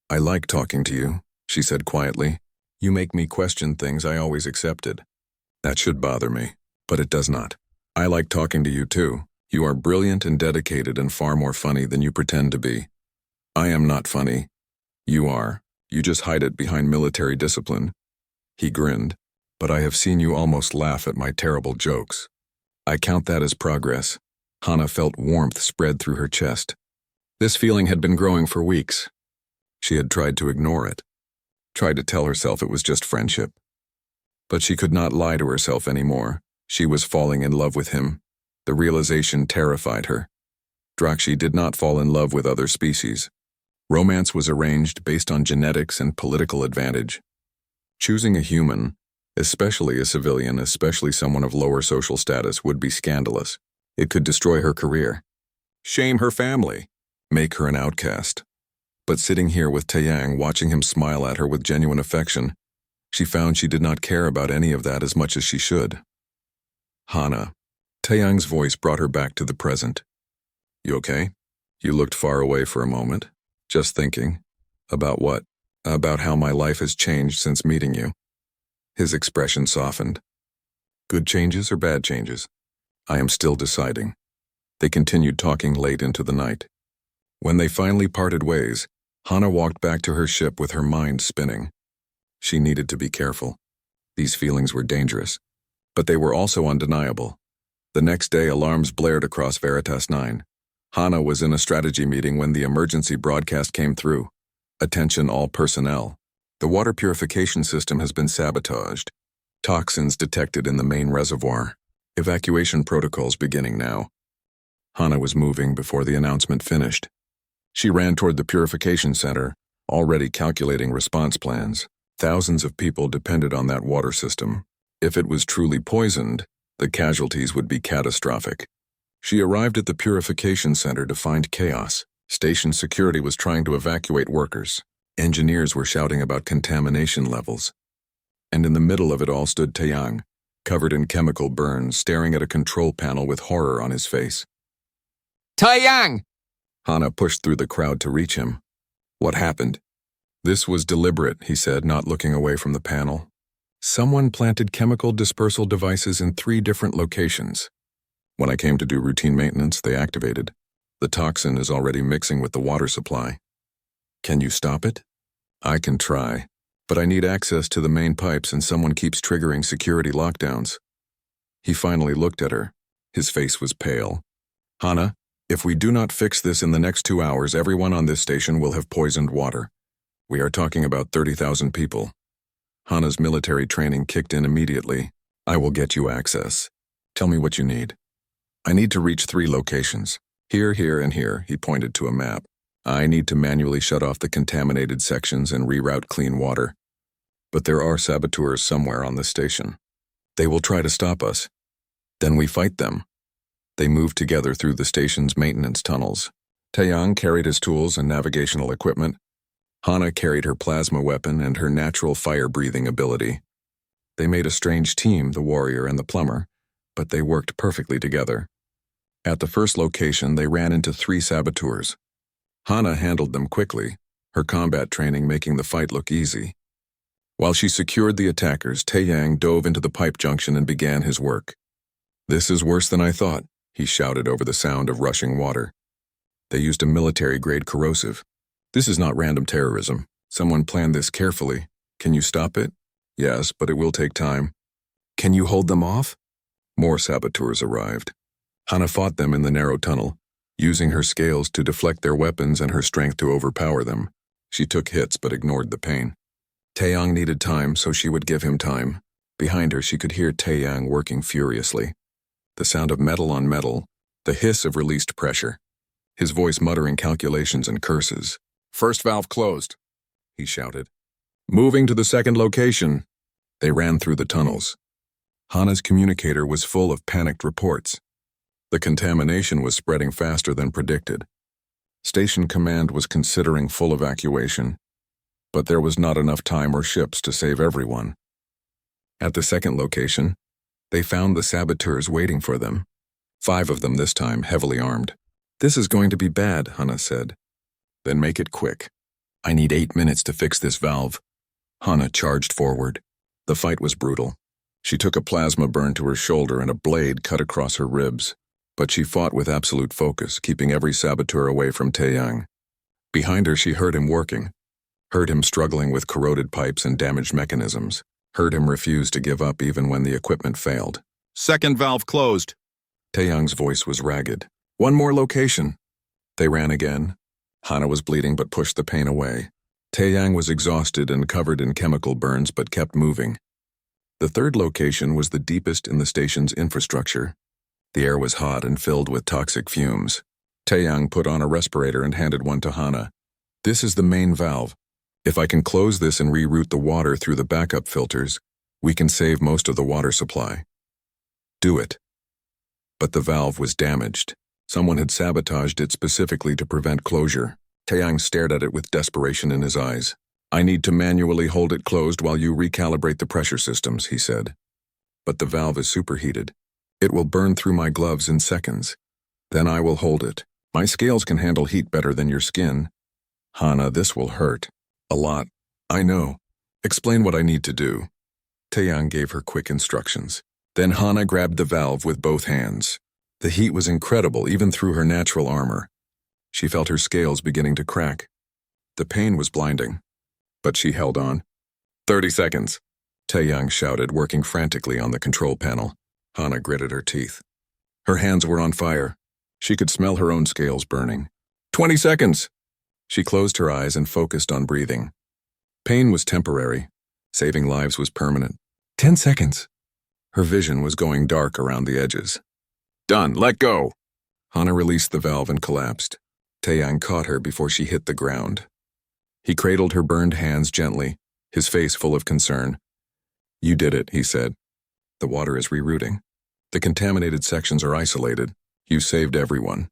I like talking to you, she said quietly. You make me question things I always accepted. That should bother me, but it does not. I like talking to you too. You are brilliant and dedicated and far more funny than you pretend to be. I am not funny. You are. You just hide it behind military discipline. He grinned. But I have seen you almost laugh at my terrible jokes. I count that as progress. Hana felt warmth spread through her chest. This feeling had been growing for weeks. She had tried to ignore it. Tried to tell herself it was just friendship. But she could not lie to herself anymore. She was falling in love with him. The realization terrified her. Drakshi did not fall in love with other species. Romance was arranged based on genetics and political advantage. Choosing a human, especially a civilian, especially someone of lower social status, would be scandalous. It could destroy her career, shame her family, make her an outcast. But sitting here with Taeyang, watching him smile at her with genuine affection, she found she did not care about any of that as much as she should. Hana. Taeyang's voice brought her back to the present. You okay? You looked far away for a moment. Just thinking. About what? About how my life has changed since meeting you. His expression softened. Good changes or bad changes? I am still deciding. They continued talking late into the night. When they finally parted ways, Hana walked back to her ship with her mind spinning. She needed to be careful. These feelings were dangerous, but they were also undeniable. The next day, alarms blared across Veritas 9. Hana was in a strategy meeting when the emergency broadcast came through. Attention all personnel. The water purification system has been sabotaged. Toxins detected in the main reservoir. Evacuation protocols beginning now. Hana was moving before the announcement finished. She ran toward the purification center, already calculating response plans. Thousands of people depended on that water system. If it was truly poisoned, the casualties would be catastrophic. She arrived at the purification center to find chaos. Station security was trying to evacuate workers. Engineers were shouting about contamination levels. And in the middle of it all stood Taeyang, covered in chemical burns, staring at a control panel with horror on his face. Taeyang! Hana pushed through the crowd to reach him. What happened? This was deliberate, he said, not looking away from the panel. Someone planted chemical dispersal devices in 3 different locations. When I came to do routine maintenance, they activated. The toxin is already mixing with the water supply. Can you stop it? I can try, but I need access to the main pipes and someone keeps triggering security lockdowns. He finally looked at her. His face was pale. Hana, if we do not fix this in the next 2 hours, everyone on this station will have poisoned water. We are talking about 30,000 people. Hana's military training kicked in immediately. I will get you access. Tell me what you need. I need to reach 3 locations. Here, here, and here, he pointed to a map. I need to manually shut off the contaminated sections and reroute clean water. But there are saboteurs somewhere on this station. They will try to stop us. Then we fight them. They moved together through the station's maintenance tunnels. Taeyang carried his tools and navigational equipment. Hana carried her plasma weapon and her natural fire-breathing ability. They made a strange team, the warrior and the plumber, but they worked perfectly together. At the first location, they ran into 3 saboteurs. Hana handled them quickly, her combat training making the fight look easy. While she secured the attackers, Taeyang dove into the pipe junction and began his work. This is worse than I thought, he shouted over the sound of rushing water. They used a military-grade corrosive. This is not random terrorism. Someone planned this carefully. Can you stop it? Yes, but it will take time. Can you hold them off? More saboteurs arrived. Hana fought them in the narrow tunnel, using her scales to deflect their weapons and her strength to overpower them. She took hits but ignored the pain. Taeyang needed time, so she would give him time. Behind her, she could hear Taeyang working furiously. The sound of metal on metal, the hiss of released pressure. His voice muttering calculations and curses. "First valve closed," he shouted. "Moving to the second location." They ran through the tunnels. Hana's communicator was full of panicked reports. The contamination was spreading faster than predicted. Station Command was considering full evacuation, but there was not enough time or ships to save everyone. At the second location, they found the saboteurs waiting for them. 5 of them this time, heavily armed. "This is going to be bad," Hana said. "Then make it quick. I need 8 minutes to fix this valve." Hana charged forward. The fight was brutal. She took a plasma burn to her shoulder and a blade cut across her ribs. But she fought with absolute focus, keeping every saboteur away from Taeyang. Behind her, she heard him working. Heard him struggling with corroded pipes and damaged mechanisms. Heard him refuse to give up even when the equipment failed. "Second valve closed." Taeyang's voice was ragged. "One more location." They ran again. Hana was bleeding but pushed the pain away. Taeyang was exhausted and covered in chemical burns but kept moving. The third location was the deepest in the station's infrastructure. The air was hot and filled with toxic fumes. Taeyang put on a respirator and handed one to Hana. "This is the main valve. If I can close this and reroute the water through the backup filters, we can save most of the water supply." "Do it." But the valve was damaged. Someone had sabotaged it specifically to prevent closure. Taeyang stared at it with desperation in his eyes. "I need to manually hold it closed while you recalibrate the pressure systems," he said. "But the valve is superheated. It will burn through my gloves in seconds. Then I will hold it. My scales can handle heat better than your skin." "Hana, this will hurt. A lot." "I know. Explain what I need to do." Taeyang gave her quick instructions. Then Hana grabbed the valve with both hands. The heat was incredible even through her natural armor. She felt her scales beginning to crack. The pain was blinding. But she held on. 30 seconds, Taeyang shouted, working frantically on the control panel. Hana gritted her teeth. Her hands were on fire. She could smell her own scales burning. 20 seconds! She closed her eyes and focused on breathing. Pain was temporary. Saving lives was permanent. 10 seconds. Her vision was going dark around the edges. Done, let go! Hana released the valve and collapsed. Taeyang caught her before she hit the ground. He cradled her burned hands gently, his face full of concern. You did it, he said. The water is rerouting. The contaminated sections are isolated. You saved everyone.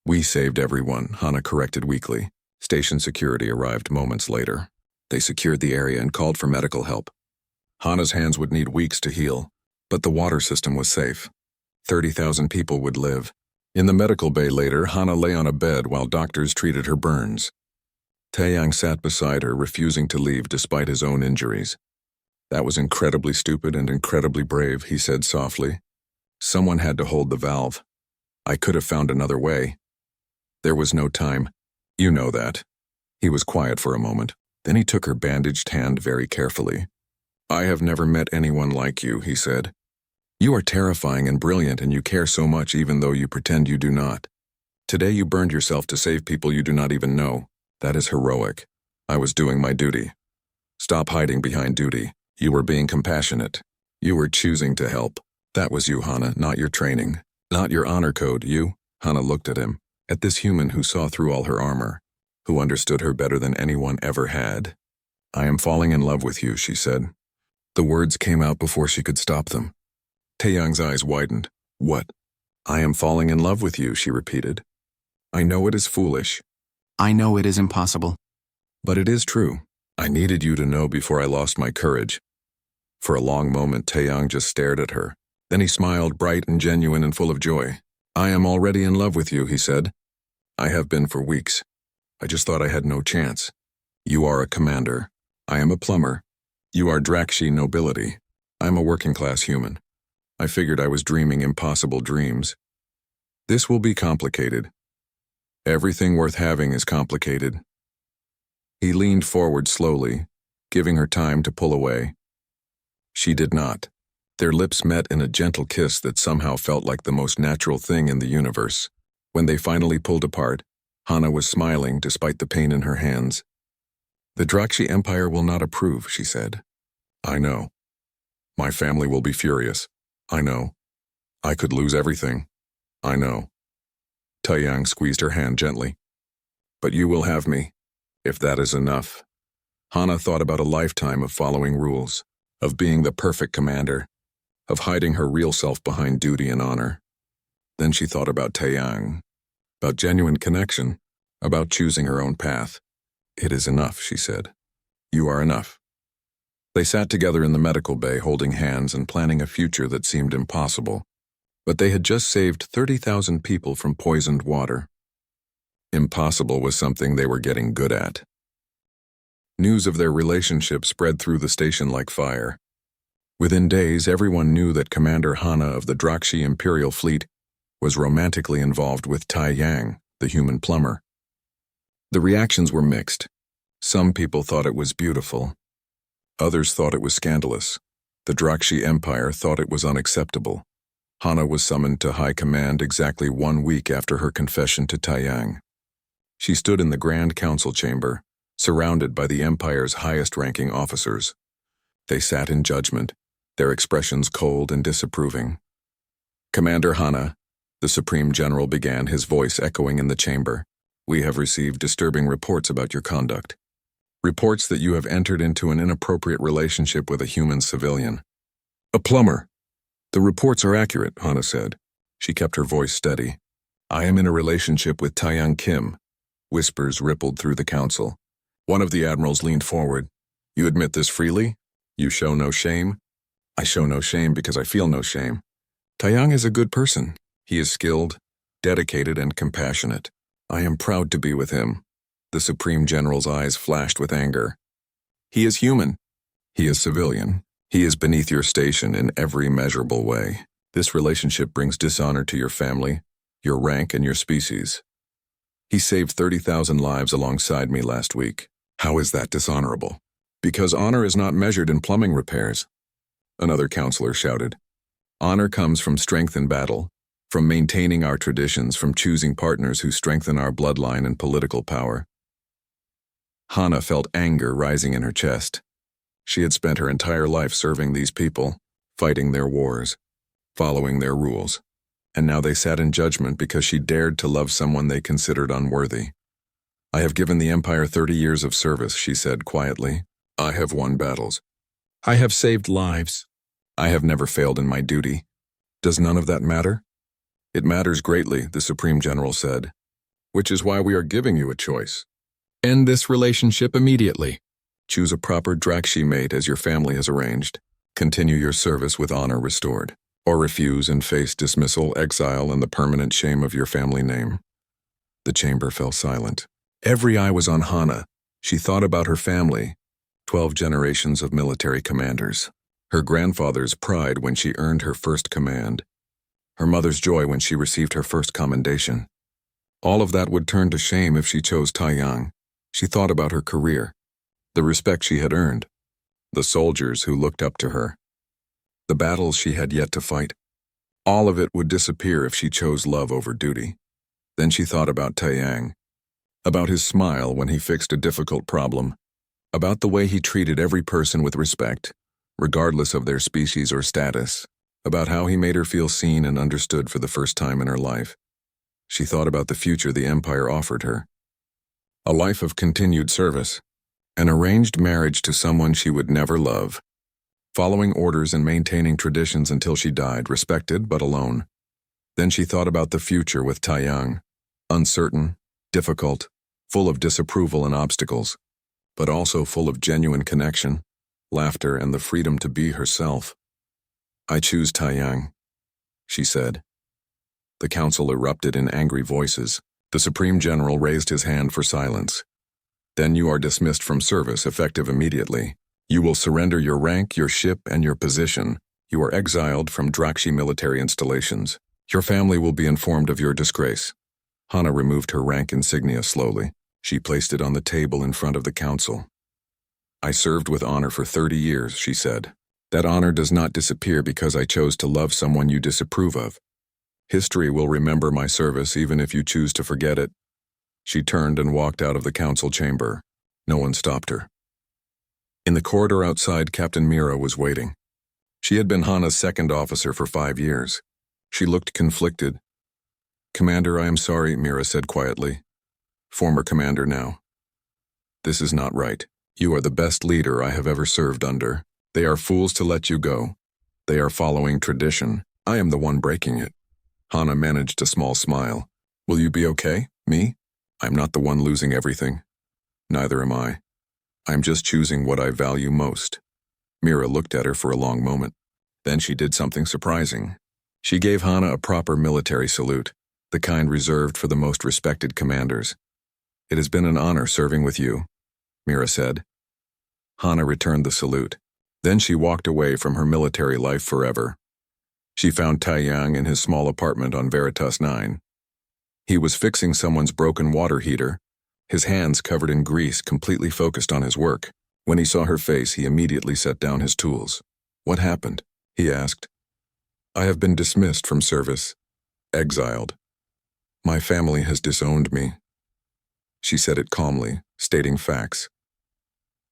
We saved everyone, Hana corrected weakly. Station security arrived moments later. They secured the area and called for medical help. Hana's hands would need weeks to heal, but the water system was safe. 30,000 people would live. In the medical bay later, Hana lay on a bed while doctors treated her burns. Taeyang sat beside her, refusing to leave despite his own injuries. That was incredibly stupid and incredibly brave, he said softly. Someone had to hold the valve. I could have found another way. There was no time. You know that. He was quiet for a moment. Then he took her bandaged hand very carefully. I have never met anyone like you, he said. You are terrifying and brilliant, and you care so much even though you pretend you do not. Today you burned yourself to save people you do not even know. That is heroic. I was doing my duty. Stop hiding behind duty. You were being compassionate. You were choosing to help. That was you, Hana, not your training. Not your honor code, you. Hana looked at him, at this human who saw through all her armor, who understood her better than anyone ever had. I am falling in love with you, she said. The words came out before she could stop them. Taeyang's eyes widened. What? I am falling in love with you, she repeated. I know it is foolish. I know it is impossible. But it is true. I needed you to know before I lost my courage. For a long moment, Taeyang just stared at her. Then he smiled, bright and genuine and full of joy. I am already in love with you, he said. I have been for weeks. I just thought I had no chance. You are a commander. I am a plumber. You are Drakshi nobility. I am a working-class human. I figured I was dreaming impossible dreams. This will be complicated. Everything worth having is complicated. He leaned forward slowly, giving her time to pull away. She did not. Their lips met in a gentle kiss that somehow felt like the most natural thing in the universe. When they finally pulled apart, Hana was smiling despite the pain in her hands. The Drakshi Empire will not approve, she said. I know. My family will be furious. I know. I could lose everything. I know. Taiyang squeezed her hand gently. But you will have me, if that is enough. Hana thought about a lifetime of following rules, of being the perfect commander, of hiding her real self behind duty and honor. Then she thought about Taiyang, about genuine connection, about choosing her own path. It is enough, she said. You are enough. They sat together in the medical bay holding hands and planning a future that seemed impossible. But they had just saved 30,000 people from poisoned water. Impossible was something they were getting good at. News of their relationship spread through the station like fire. Within days, everyone knew that Commander Hana of the Drakshi Imperial Fleet was romantically involved with Taiyang, the human plumber. The reactions were mixed. Some people thought it was beautiful. Others thought it was scandalous. The Drakshi Empire thought it was unacceptable. Hana was summoned to high command exactly 1 week after her confession to Taiyang. She stood in the Grand Council chamber, surrounded by the Empire's highest-ranking officers. They sat in judgment, their expressions cold and disapproving. Commander Hana, the Supreme General began, his voice echoing in the chamber. We have received disturbing reports about your conduct. Reports that you have entered into an inappropriate relationship with a human civilian. A plumber. The reports are accurate, Hana said. She kept her voice steady. I am in a relationship with Taiyang Kim. Whispers rippled through the council. One of the admirals leaned forward. You admit this freely? You show no shame? I show no shame because I feel no shame. Taiyang is a good person. He is skilled, dedicated, and compassionate. I am proud to be with him. The Supreme General's eyes flashed with anger. He is human. He is civilian. He is beneath your station in every measurable way. This relationship brings dishonor to your family, your rank, and your species. He saved 30,000 lives alongside me last week. How is that dishonorable? Because honor is not measured in plumbing repairs. Another counselor shouted. Honor comes from strength in battle, from maintaining our traditions, from choosing partners who strengthen our bloodline and political power. Hana felt anger rising in her chest. She had spent her entire life serving these people, fighting their wars, following their rules, and now they sat in judgment because she dared to love someone they considered unworthy. I have given the Empire 30 years of service, she said quietly. I have won battles. I have saved lives. I have never failed in my duty. Does none of that matter? It matters greatly, the Supreme General said, which is why we are giving you a choice. End this relationship immediately. Choose a proper Drakshi mate as your family has arranged. Continue your service with honor restored. Or refuse and face dismissal, exile, and the permanent shame of your family name. The chamber fell silent. Every eye was on Hana. She thought about her family, 12 generations of military commanders. Her grandfather's pride when she earned her first command. Her mother's joy when she received her first commendation. All of that would turn to shame if she chose Taiyang. She thought about her career, the respect she had earned, the soldiers who looked up to her, the battles she had yet to fight. All of it would disappear if she chose love over duty. Then she thought about Taiyang, about his smile when he fixed a difficult problem, about the way he treated every person with respect, regardless of their species or status, about how he made her feel seen and understood for the first time in her life. She thought about the future the Empire offered her. A life of continued service, an arranged marriage to someone she would never love, following orders and maintaining traditions until she died, respected but alone. Then she thought about the future with Taiyang, uncertain, difficult, full of disapproval and obstacles, but also full of genuine connection, laughter, and the freedom to be herself. I choose Taiyang, she said. The council erupted in angry voices. The Supreme General raised his hand for silence. Then you are dismissed from service, effective immediately. You will surrender your rank, your ship, and your position. You are exiled from Drakshi military installations. Your family will be informed of your disgrace. Hana removed her rank insignia slowly. She placed it on the table in front of the council. I served with honor for 30 years, she said. That honor does not disappear because I chose to love someone you disapprove of. History will remember my service even if you choose to forget it. She turned and walked out of the council chamber. No one stopped her. In the corridor outside, Captain Mira was waiting. She had been Hana's second officer for 5 years. She looked conflicted. "Commander, I am sorry," Mira said quietly. "Former commander now. This is not right. You are the best leader I have ever served under. They are fools to let you go. They are following tradition. I am the one breaking it." Hana managed a small smile. "Will you be okay? Me? I'm not the one losing everything. Neither am I. I'm just choosing what I value most." Mira looked at her for a long moment. Then she did something surprising. She gave Hana a proper military salute, the kind reserved for the most respected commanders. "It has been an honor serving with you," Mira said. Hana returned the salute. Then she walked away from her military life forever. She found Taiyang in his small apartment on Veritas 9. He was fixing someone's broken water heater, his hands covered in grease, completely focused on his work. When he saw her face, he immediately set down his tools. "What happened?" he asked. "I have been dismissed from service. Exiled. My family has disowned me." She said it calmly, stating facts.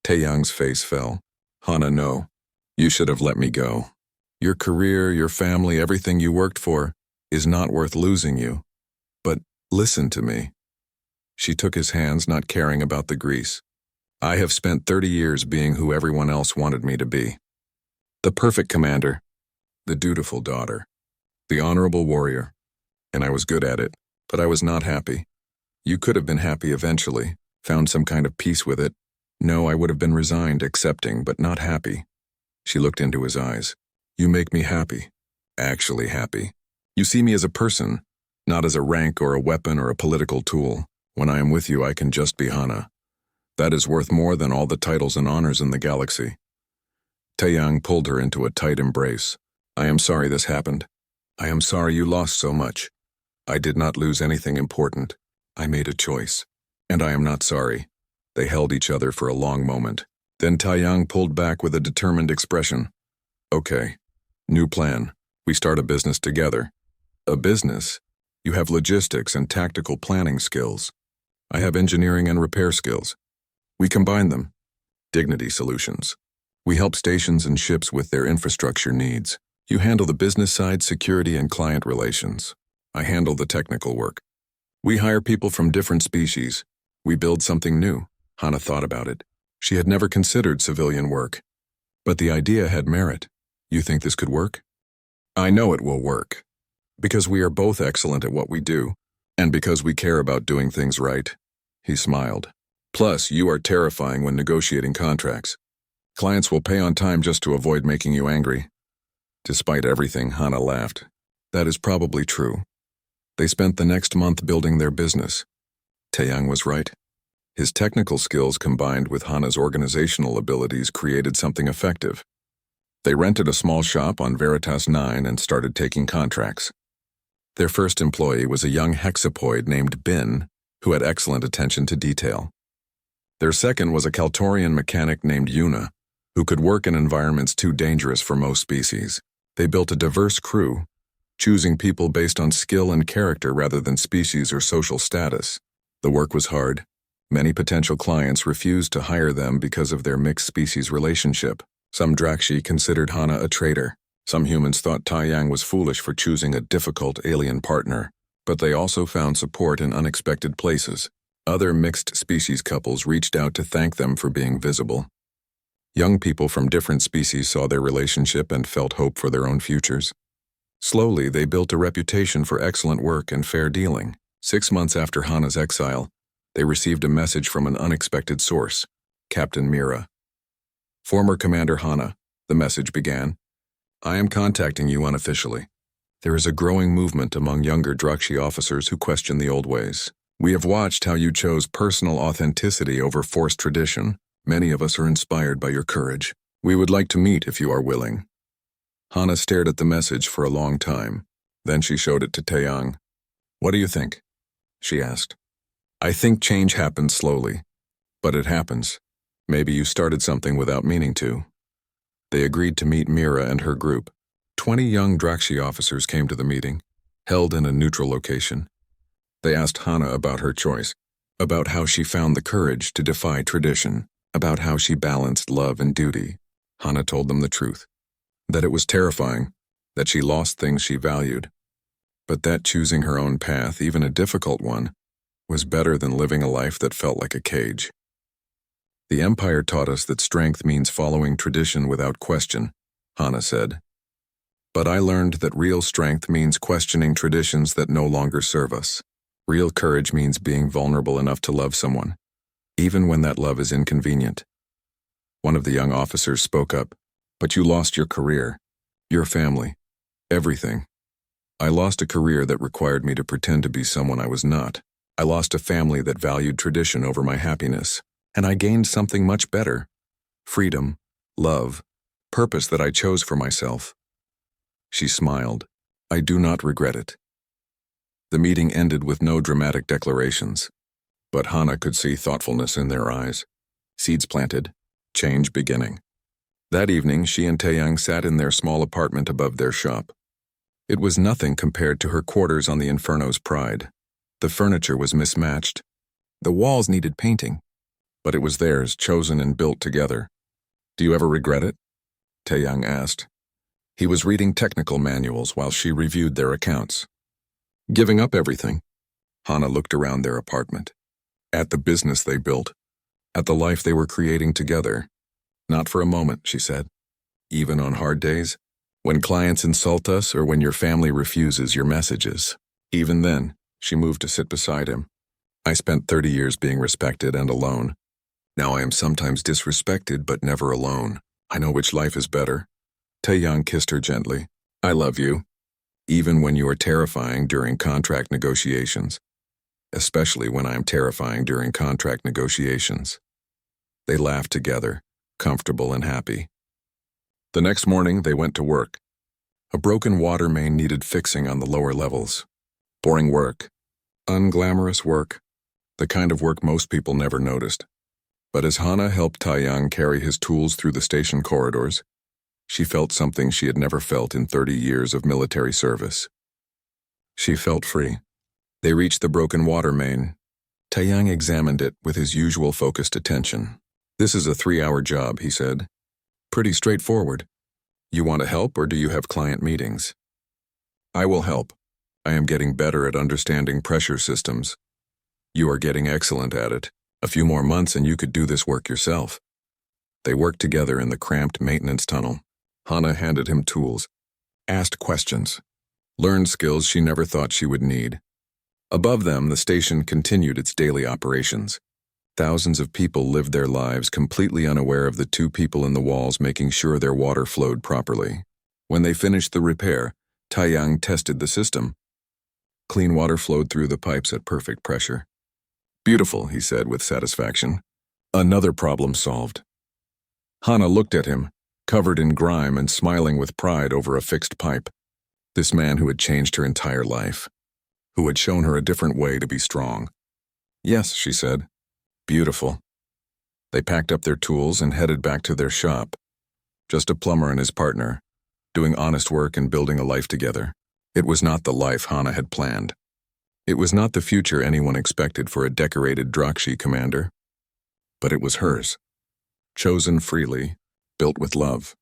Taeyang's face fell. "Hana, no. You should have let me go. Your career, your family, everything you worked for is not worth losing you. But listen to me." She took his hands, not caring about the grease. "I have spent 30 years being who everyone else wanted me to be. The perfect commander, the dutiful daughter, the honorable warrior. And I was good at it, but I was not happy. You could have been happy eventually, found some kind of peace with it. No, I would have been resigned, accepting, but not happy." She looked into his eyes. "You make me happy. Actually happy. You see me as a person, not as a rank or a weapon or a political tool. When I am with you, I can just be Hana. That is worth more than all the titles and honors in the galaxy." Taeyang pulled her into a tight embrace. "I am sorry this happened. I am sorry you lost so much. I did not lose anything important. I made a choice. And I am not sorry." They held each other for a long moment. Then Taeyang pulled back with a determined expression. "Okay. New plan. We start a business together." "A business? You have logistics and tactical planning skills. I have engineering and repair skills. We combine them. Dignity Solutions. We help stations and ships with their infrastructure needs. You handle the business side, security, and client relations. I handle the technical work. We hire people from different species. We build something new." Hana thought about it. She had never considered civilian work. But the idea had merit. "You think this could work?" "I know it will work. Because we are both excellent at what we do, and because we care about doing things right." He smiled. "Plus, you are terrifying when negotiating contracts. Clients will pay on time just to avoid making you angry." Despite everything, Hana laughed. "That is probably true." They spent the next month building their business. Taeyang was right. His technical skills combined with Hana's organizational abilities created something effective. They rented a small shop on Veritas 9 and started taking contracts. Their first employee was a young hexapoid named Bin, who had excellent attention to detail. Their second was a Kaltorian mechanic named Yuna, who could work in environments too dangerous for most species. They built a diverse crew, choosing people based on skill and character rather than species or social status. The work was hard. Many potential clients refused to hire them because of their mixed species relationship. Some Drakshi considered Hana a traitor. Some humans thought Taeyang was foolish for choosing a difficult alien partner, but they also found support in unexpected places. Other mixed species couples reached out to thank them for being visible. Young people from different species saw their relationship and felt hope for their own futures. Slowly, they built a reputation for excellent work and fair dealing. 6 months after Hana's exile, they received a message from an unexpected source, Captain Mira. "Former Commander Hana," the message began. "I am contacting you unofficially. There is a growing movement among younger Drakshi officers who question the old ways. We have watched how you chose personal authenticity over forced tradition. Many of us are inspired by your courage. We would like to meet if you are willing." Hana stared at the message for a long time. Then she showed it to Taeyang. "What do you think?" she asked. "I think change happens slowly. But it happens. Maybe you started something without meaning to." They agreed to meet Mira and her group. 20 young Drakshi officers came to the meeting, held in a neutral location. They asked Hana about her choice, about how she found the courage to defy tradition, about how she balanced love and duty. Hana told them the truth, that it was terrifying, that she lost things she valued, But that choosing her own path, even a difficult one, was better than living a life that felt like a cage. The Empire taught us that strength means following tradition without question, Hannah said. But I learned that real strength means questioning traditions that no longer serve us. Real courage means being vulnerable enough to love someone, even when that love is inconvenient. One of the young officers spoke up. But you lost your career, your family, everything. I lost a career that required me to pretend to be someone I was not. I lost a family that valued tradition over my happiness, and I gained something much better: freedom, love, purpose that I chose for myself. She smiled. I do not regret it. The meeting ended with no dramatic declarations, but Hannah could see thoughtfulness in their eyes. Seeds planted, change beginning. That evening, she and Taeyang sat in their small apartment above their shop. It was nothing compared to her quarters on the Inferno's Pride. The furniture was mismatched. The walls needed painting. But it was theirs, chosen and built together. Do you ever regret it? Taeyang asked. He was reading technical manuals while she reviewed their accounts. Giving up everything. Hannah looked around their apartment. At the business they built. At the life they were creating together. Not for a moment, she said. Even on hard days? When clients insult us or when your family refuses your messages. Even then, she moved to sit beside him. I spent 30 years being respected and alone. Now I am sometimes disrespected but never alone. I know which life is better. Taeyang kissed her gently. I love you. Even when you are terrifying during contract negotiations. Especially when I am terrifying during contract negotiations. They laughed together, comfortable and happy. The next morning, they went to work. A broken water main needed fixing on the lower levels. Boring work. Unglamorous work. The kind of work most people never noticed. But as Hannah helped Taeyang carry his tools through the station corridors, she felt something she had never felt in 30 years of military service. She felt free. They reached the broken water main. Taeyang examined it with his usual focused attention. This is a 3-hour job, he said. Pretty straightforward. You want to help or do you have client meetings? I will help. I am getting better at understanding pressure systems. You are getting excellent at it. A few more months and you could do this work yourself. They worked together in the cramped maintenance tunnel. Hannah handed him tools, asked questions, learned skills she never thought she would need. Above them, the station continued its daily operations. Thousands of people lived their lives completely unaware of the two people in the walls making sure their water flowed properly. When they finished the repair, Taeyang tested the system. Clean water flowed through the pipes at perfect pressure. Beautiful, he said with satisfaction. Another problem solved. Hannah looked at him, covered in grime and smiling with pride over a fixed pipe. This man who had changed her entire life, who had shown her a different way to be strong. Yes, she said. Beautiful. They packed up their tools and headed back to their shop. Just a plumber and his partner, doing honest work and building a life together. It was not the life Hannah had planned. It was not the future anyone expected for a decorated Drakshi commander. But it was hers. Chosen freely, built with love.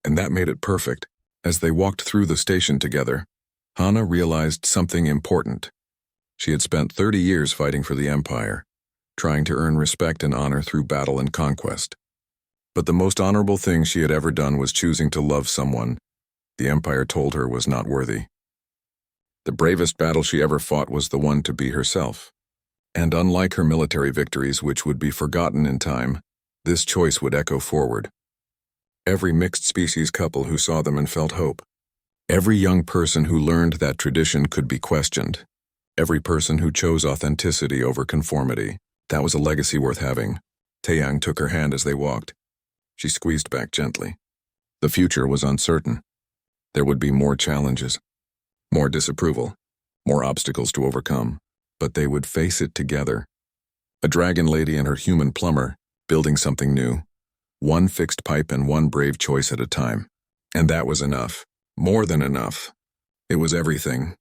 And that made it perfect. As they walked through the station together, Hannah realized something important. She had spent 30 years fighting for the Empire, trying to earn respect and honor through battle and conquest. But the most honorable thing she had ever done was choosing to love someone the Empire told her was not worthy. The bravest battle she ever fought was the one to be herself. And unlike her military victories, which would be forgotten in time, this choice would echo forward. Every mixed-species couple who saw them and felt hope. Every young person who learned that tradition could be questioned. Every person who chose authenticity over conformity. That was a legacy worth having. Taeyang took her hand as they walked. She squeezed back gently. The future was uncertain. There would be more challenges, more disapproval, more obstacles to overcome, but they would face it together. A dragon lady and her human plumber, building something new. One fixed pipe and one brave choice at a time. And that was enough. More than enough. It was everything.